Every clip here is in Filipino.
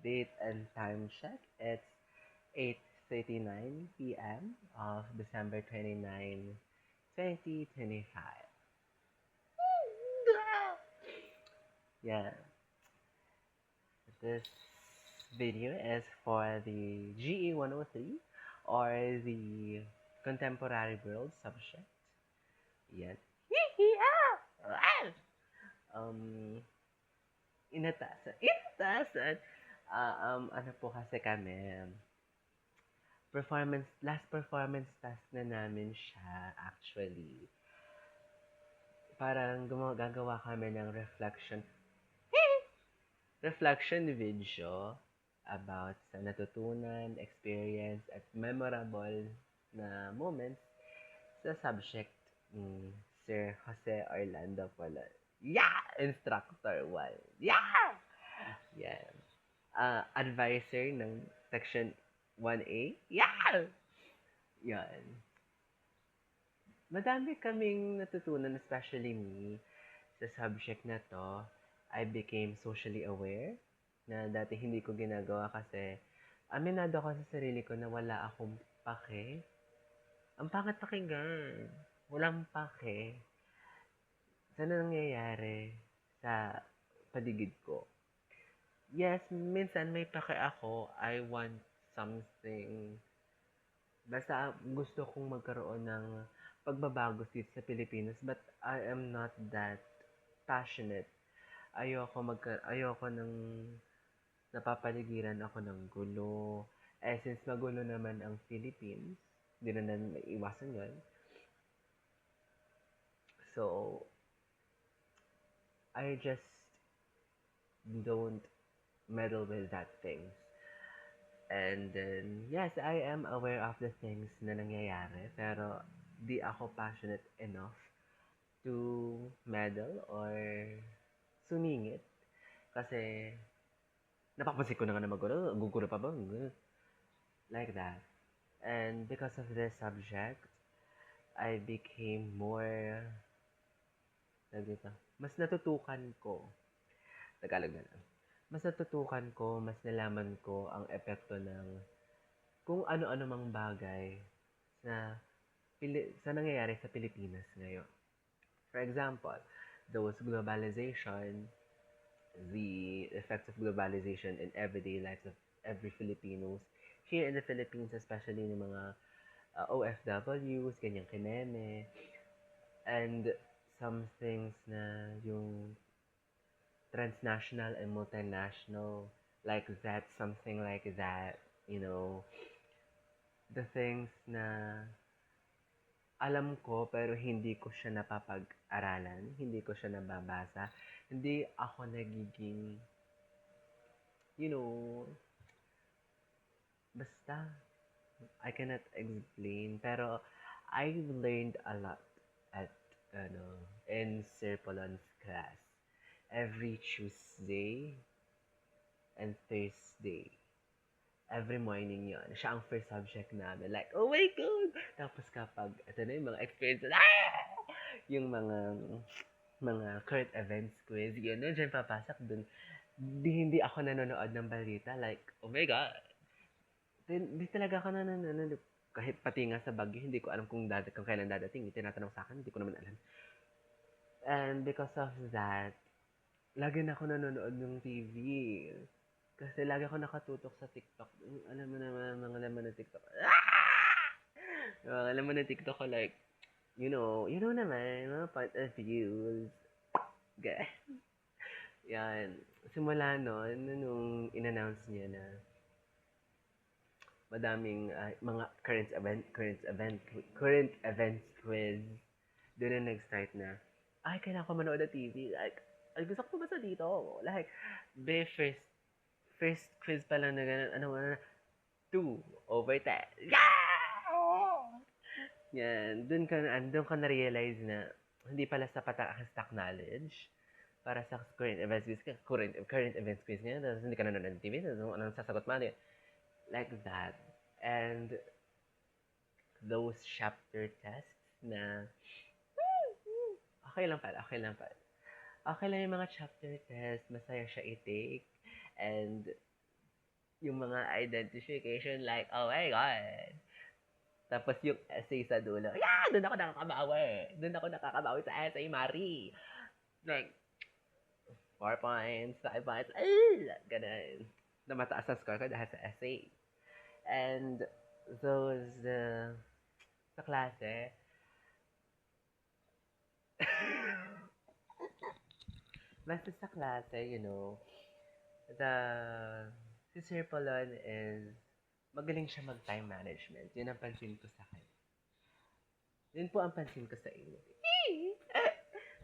Date and time check. It's 8:39 p.m. of December 29, 2025. Yeah, this video is for the GE 103 or the contemporary world subject. Yan. Um, inatasan. Ano po kasi kami, last performance task na namin siya, actually. Parang gagawa kami ng reflection video about sa natutunan, experience, at memorable na moments sa subject ni Sir Jose Orlando Polo. Yeah! Instructor 1. Yeah! Yeah. Advisor ng Section 1A. Yeah! Yan. Madami kaming natutunan, especially me, sa subject na to. I became socially aware na dati hindi ko ginagawa kasi aminado ako sa sarili ko na wala akong pake. Ang pangit pakinggan. Walang pake sa nangyayari sa paligid ko. Yes, minsan may pake ako. I want something. Basta gusto kong magkaroon ng pagbabago dito sa Pilipinas, but I am not that passionate. Ayoko ng napapaligiran ako ng gulo. Since magulo naman ang Philippines, hindi na may iwasan yun. So, I just don't meddle with that things. And then, yes, I am aware of the things na nangyayari, pero di ako passionate enough to meddle or sumingit. Kasi, napapansin ko na nga na gugulo pa ba? Like that. And because of this subject, I became more, mas natutukan ko, Tagalog na lang, mas natutukan ko, mas nalaman ko ang epekto ng kung ano-ano mang bagay sa nangyayari sa Pilipinas ngayon. For example, those globalization, the effects of globalization in everyday lives of every Filipinos, here in the Philippines, especially ng mga OFWs, ganyang kineme, and some things na yung transnational and multinational, like that, something like that, the things na alam ko pero hindi ko siya napapag-aralan, hindi ko siya nababasa, hindi ako nagiging, basta, I cannot explain, pero I've learned a lot at, in Sir Polon's class. Every Tuesday and Thursday. Every morning yon. Siya ang first subject namin. Like, oh my God! Tapos kapag, ito na yung mga experiences, yung mga current events quiz, yun, dyan papasok dun. Hindi ako nanonood ng balita. Like, oh my God! Di talaga ako nanonood. Kahit pati nga sa Baguio, hindi ko alam kung kailan dadating. Tinatanong sa akin, hindi ko naman alam. And because of that, lagi na ako nanonood ng TV. Kasi lagi ako nakatutok sa TikTok. Alam mo naman, mga laman ng TikTok. Mga laman ng TikTok ko, like, you know naman, mga point of views. Okay. Yan. Simula noon, nung in-announce niya na madaming mga current events quiz, doon na nag-start na, kailangan ko manood ng TV. Like, gusto ko basta dito. Like, first quiz pa lang na gano'n, 2/10. Yeah! Yan. Doon ka na-realize na hindi pala sapat ang stock knowledge para sa current events quiz nga. Tapos hindi ka nanonood ng TV. Anong sasagot mo? Like that. And those chapter tests na okay lang pala. Okay lang yung mga chapter test. Masaya siya i-take. And yung mga identification like, oh my God. Tapos yung essay sa dulo, yeah, doon ako nakakabawi. Doon ako nakakabawi sa essay, Mari. Like, 4 points, 5 points, ganun. Na mataas ang score ko dahil sa essay. And those, sa klase, basta sa klase, the, si Sir Polon is, magaling siya mag-time management. Yun ang pansin ko sa kanya. Yun po ang pansin ko sa inyo.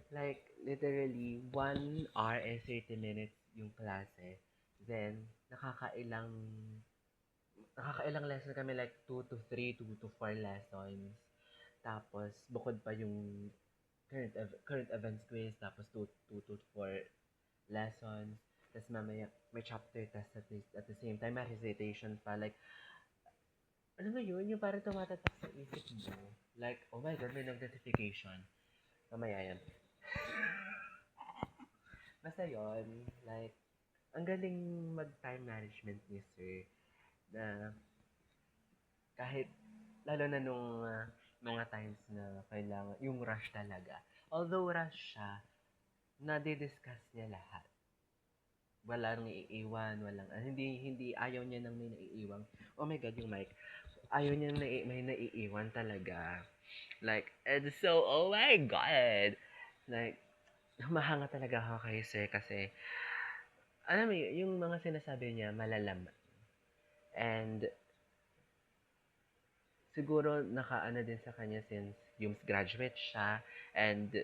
Like, literally, 1 hour and 30 minutes yung klase. Then, nakakailang lesson kami, like 2 to 3, 2 to 4 lessons. Tapos, bukod pa yung current events quiz, tapos 2 to 4 lessons. Tapos mamaya, may chapter test at the same time, may recitation pa. Like, ano ba yun? Yung parang tumatatak sa isip mo. Like, oh my God, may notification. Mamaya yan. Basta yun, like, ang galing mag-time management ni Sir na kahit, lalo na nung mga times na kailangan, yung rush talaga. Although rush siya, nadi-discuss niya lahat. Walang iiwan, hindi ayaw niya nang may naiiwan. Oh my God, yung mic. Ayaw niya may naiiwan talaga. Like, and so, oh my God! Like, humahanga talaga ako kay Sir kasi, alam mo, yung mga sinasabi niya, malalaman. And, siguro, nakaano din sa kanya since yung graduate siya, and,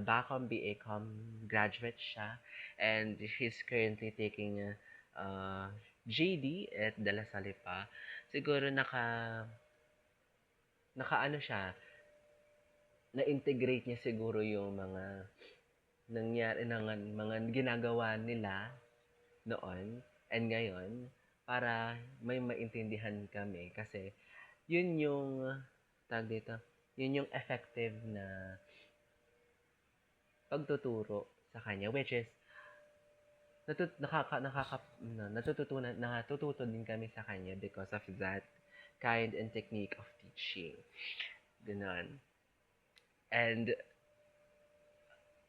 Bacom, BA-Com graduate siya, and he's currently taking JD at De La Salle pa. Siguro, nakaano siya, na-integrate niya siguro yung mga nangyari ng mga ginagawa nila noon and ngayon para may maintindihan kami kasi yun yung tag dito, yun yung effective na pagtuturo sa kanya which is natututo din kami sa kanya because of that kind and technique of teaching. Ganon. And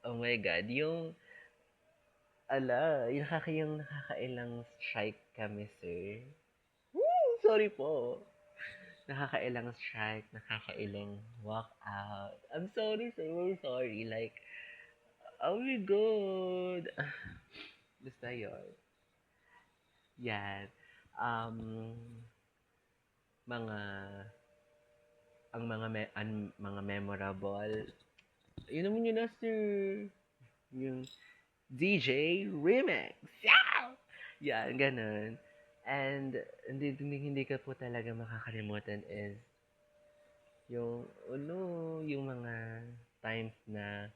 oh my God, yung nakakailang strike kami, sir. Woo! Sorry po. Nakakailang strike, nakakailang walk out. I'm sorry, sir. We're sorry. Like, oh my God. Basta yun. Yan. Um, mga, ang mga memorable. Yun naman yun na, sir. Yung DJ Remix. Yeah! Yan, ganun. And hindi ka po talaga makakalimutan is yung mga times na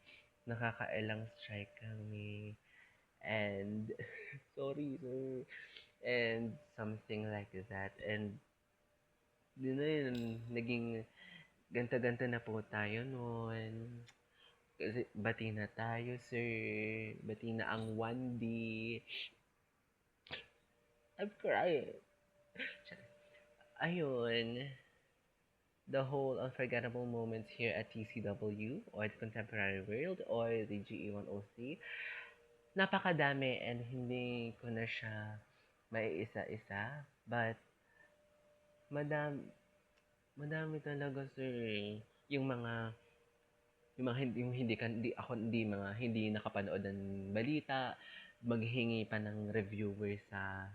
nakakailang strike kami and sorry sir and something like that and yun na yun naging ganto-ganto na po tayo noon kasi bati na tayo sir bati na ang 1D I'm crying ayun the whole unforgettable moments here at TCW or the Contemporary World or the GE103. Napakadami and hindi ko na siya maiisa-isa. But, madami talaga sir. Yung nakapanood ng balita, maghingi pa ng reviewer sa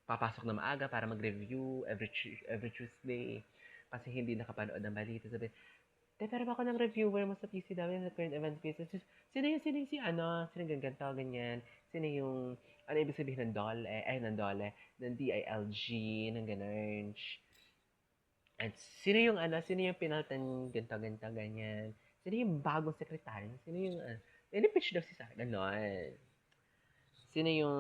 papasok na maaga para mag-review every Tuesday kasi hindi nakapanood ng balita. Sabi, pero ako ng reviewer mo sa PCW sa current event pieces. Sino yung ganito, ganyan. Sino yung, ano ibig sabihin ng ng DILG, ng ganun. At sino yung pinaltan ganito, ganyan. Sino yung bagong sekretary? Sino yung, in-pitch daw si Sara, ganon. Sino yung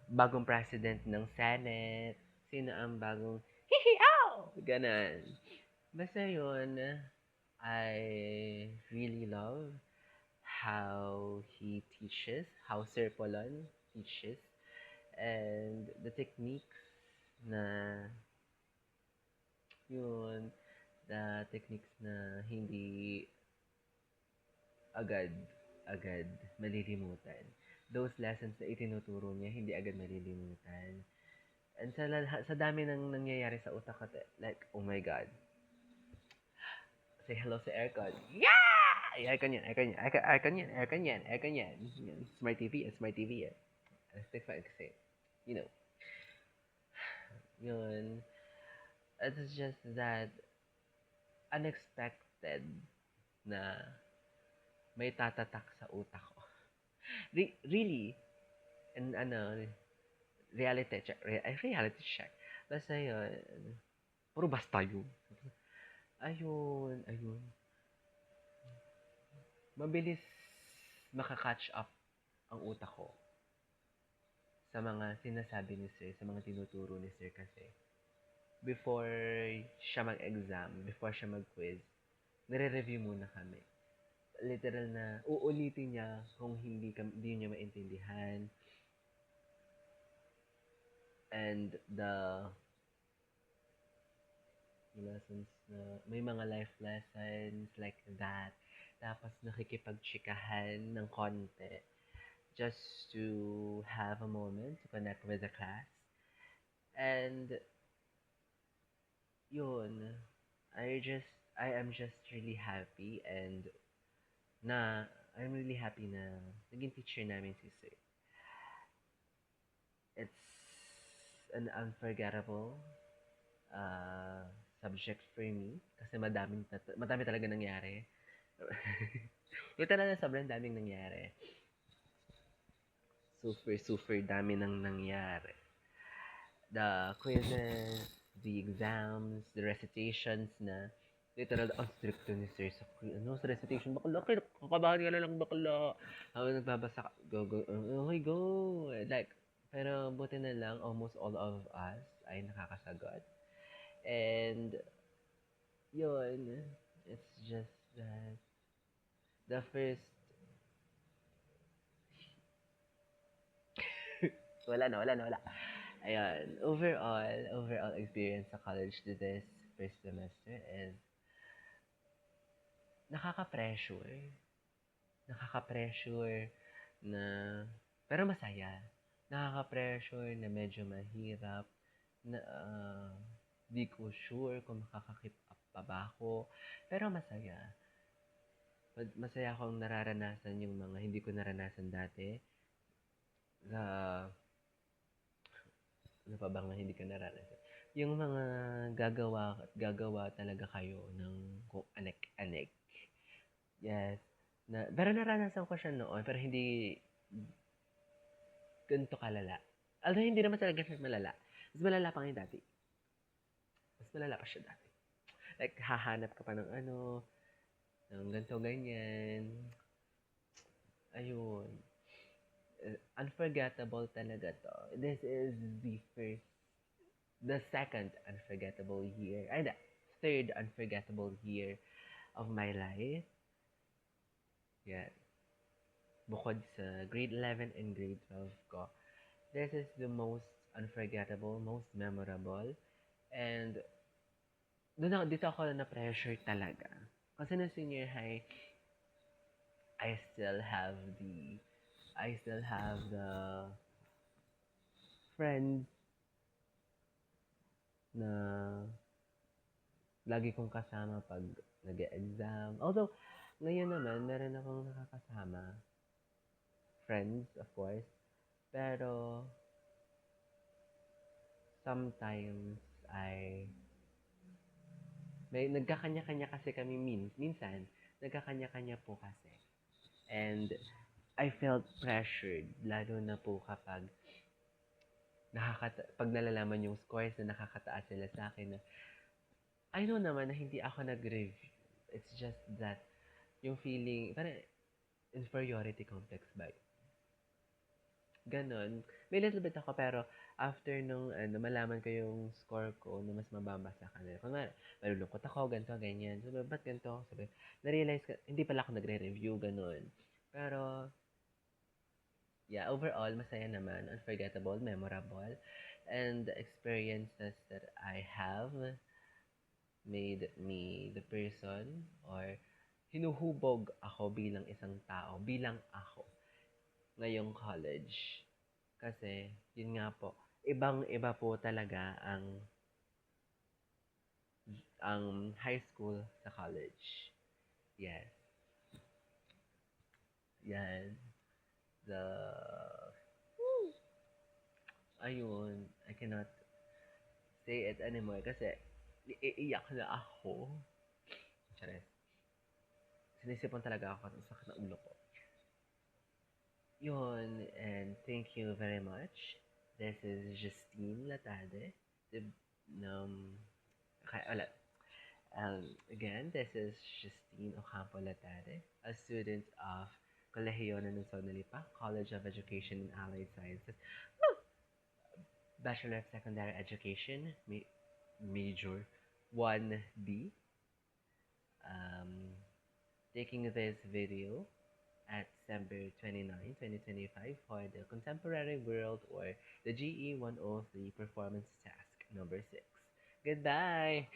bagong president ng Senate? Sino ang bagong, hihiaw! Ganon. Basta yun, I really love how he teaches, how Sir Polon teaches. And the techniques na, yun, the techniques na hindi agad, agad malilimutan. Those lessons na itinuturo niya, hindi agad malilimutan. And sa dami ng nangyayari sa utak ko, like, oh my God. Say hello sa aircon. Yeah! Aircon yan, aircon yan, aircon yan, aircon yan, aircon yan. Smart TV, smart TV yan. Stick pa kasi, you know, yun. It's just that unexpected na may tatatak sa utak ko. Really, and reality check. Basta yun, puro basta yun. Ayun. Mabilis makakatch up ang utak ko sa mga sinasabi ni Sir, sa mga tinuturo ni Sir kasi. Before siya mag-exam, before siya mag-quiz, nire-review muna kami. Literal na uulitin niya kung hindi niya maintindihan. And the lessons na may mga life lessons like that. Tapos nakikipagchikahan ng konti just to have a moment to connect with the class. And yun, I am just really happy and I'm really happy na naging teacher namin si Sir. It's an unforgettable subject for me kasi madami talaga nangyari. Literal na sobrang daming nangyari. Super dami nang nangyari. The quizzes, the exams, the recitations na literal ang strict ni Sir sa sa recitation. Bakla, kakabahan ka na lang bakla. Habang nagbabasa ka, go. Like, pero buti na lang, almost all of us ay nakakasagot. And, yun, it's just that the first wala na. Ayun, overall experience sa college this first semester is nakaka-pressure na, pero masaya. Nakaka-pressure na medyo mahirap, na di ko sure kung makaka-keep up pa ba ako, pero masaya. Masaya akong nararanasan yung mga hindi ko naranasan dati. Ano pa ba nga hindi ko naranasan? Yung mga gagawa talaga kayo ng kung anek-anek. Yes. Pero naranasan ko siya noon, pero hindi ganito kalala. Although hindi naman talaga siya malala. Mas malala pa ngayon dati. Mas malala pa siya dati. Like, hahanap ka pa ng ng ganito, ganyan. Ayun. Unforgettable talaga to. This is the second unforgettable year. Third unforgettable year of my life. Yeah. Bukod sa grade 11 and grade 12 ko. This is the most unforgettable, most memorable. And dito ako na pressure talaga. Kasi na senior high, I still have the friends na lagi kong kasama pag nag-exam. Although, ngayon naman, meron akong nakakasama. Friends, of course. Pero, sometimes, may nagkakanya-kanya kasi kami minsan. Nagkakanya-kanya po kasi. And, I felt pressured, lalo na po kapag pag nalalaman yung scores na nakakataas sila sa akin na I know naman na hindi ako nag-review. It's just that yung feeling, parang inferiority complex ba? Ganon. May little bit ako pero after nung malaman ko yung score ko na mas mababa sa kanila. Kung malulungkot ako, ganito, ganyan. Sabi, ba't ganito? Sabi, na-realize ka, hindi pala ako nagre-review, ganon. Pero, yeah, overall, masaya naman, unforgettable, memorable, and the experiences that I have made me the person or hinuhubog ako bilang isang tao, bilang ako ngayong college. Kasi, yun nga po, ibang-iba po talaga ang high school sa college. Yes. Yan. The ayun, I cannot say it anymore kasi iiyak na ako. Chares. Sinisipon talaga ako sa sakit ng ulo ko. Yun, and thank you very much. This is Justine Latade. The, okay, ulit. Again, this is Justine Ocampo Latade, a student of Colegio Nanunsod Nalipa, College of Education and Allied Sciences. Bachelor of Secondary Education, Major 1B. Taking this video at December 29, 2025 for the Contemporary World or the GE 103 Performance Task number 6. Goodbye!